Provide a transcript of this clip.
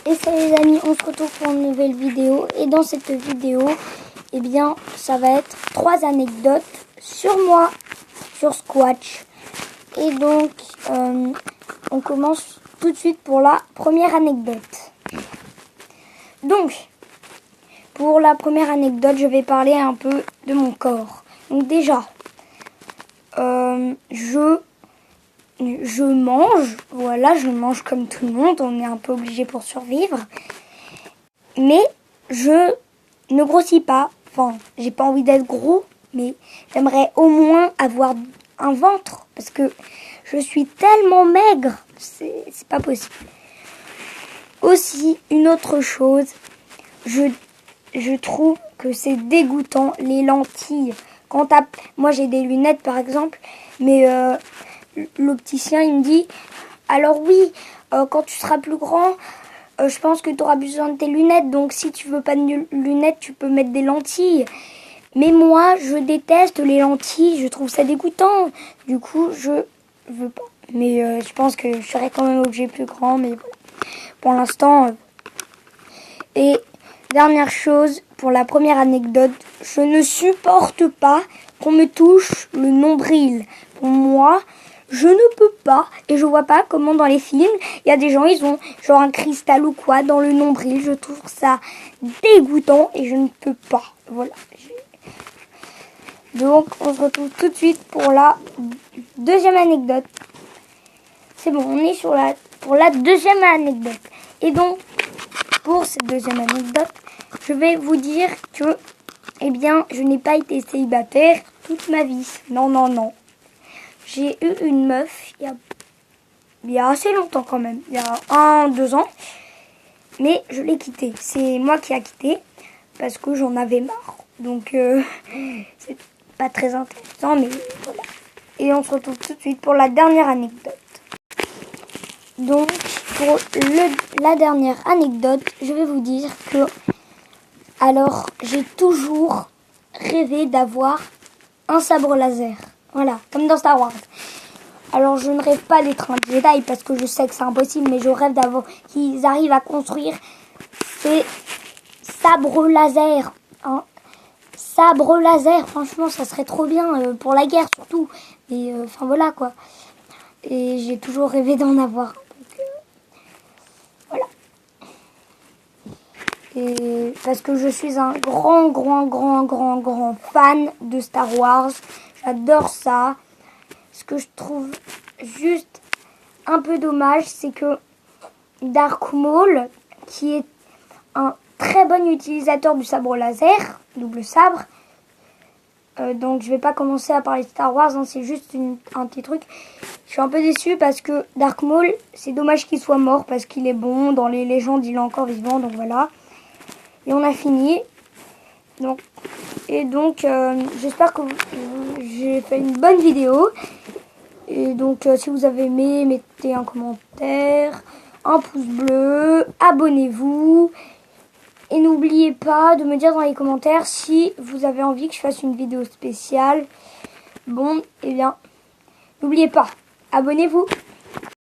Et salut les amis, on se retrouve pour une nouvelle vidéo. Et dans cette vidéo, eh bien, ça va être 3 anecdotes sur moi, sur Squatch. Et donc, on commence tout de suite pour la première anecdote. Donc, pour la première anecdote, je vais parler un peu de mon corps. Donc déjà, je mange, voilà, je mange comme tout le monde, on est un peu obligé pour survivre. Mais je ne grossis pas, enfin, j'ai pas envie d'être gros, mais j'aimerais au moins avoir un ventre, parce que je suis tellement maigre, c'est pas possible. Aussi, une autre chose, je trouve que c'est dégoûtant, les lentilles. Moi j'ai des lunettes par exemple, mais l'opticien il me dit, alors oui, quand tu seras plus grand, je pense que tu auras besoin de tes lunettes, donc si tu veux pas de lunettes, tu peux mettre des lentilles. Mais moi, je déteste les lentilles, je trouve ça dégoûtant. Du coup, je veux pas. Mais je pense que je serai quand même obligé plus grand, mais voilà. Pour l'instant. Et dernière chose, pour la première anecdote, je ne supporte pas qu'on me touche le nombril. Pour moi, je ne peux pas, et je vois pas comment dans les films, il y a des gens, ils ont genre un cristal ou quoi dans le nombril. Je trouve ça dégoûtant et je ne peux pas. Voilà. Donc, on se retrouve tout de suite pour la deuxième anecdote. C'est bon, on est pour la deuxième anecdote. Et donc, pour cette deuxième anecdote, je vais vous dire que, eh bien, je n'ai pas été célibataire toute ma vie. Non, non, non. J'ai eu une meuf il y a assez longtemps quand même, il y a 2 ans. Mais je l'ai quittée. C'est moi qui ai quitté parce que j'en avais marre. Donc, c'est pas très intéressant, mais voilà. Et on se retrouve tout de suite pour la dernière anecdote. Donc, pour la dernière anecdote, je vais vous dire que, alors, j'ai toujours rêvé d'avoir un sabre laser. Voilà, comme dans Star Wars. Alors, je ne rêve pas d'être un Jedi parce que je sais que c'est impossible, mais je rêve qu'ils arrivent à construire ces sabres laser. Hein. Sabre laser, franchement, ça serait trop bien pour la guerre surtout. Et enfin voilà quoi. Et j'ai toujours rêvé d'en avoir. Donc, voilà. Et parce que je suis un grand fan de Star Wars. J'adore ça. Ce que je trouve juste un peu dommage, c'est que Dark Maul, qui est un très bon utilisateur du sabre laser, double sabre, donc je vais pas commencer à parler de Star Wars, hein, c'est juste un petit truc. Je suis un peu déçue parce que Dark Maul, c'est dommage qu'il soit mort parce qu'il est bon, dans les légendes il est encore vivant, donc voilà. Et on a fini. Donc, j'espère que j'ai fait une bonne vidéo. Et donc si vous avez aimé, mettez un commentaire, un pouce bleu, abonnez-vous. Et n'oubliez pas de me dire dans les commentaires si vous avez envie que je fasse une vidéo spéciale. Bon, eh bien, n'oubliez pas, abonnez-vous.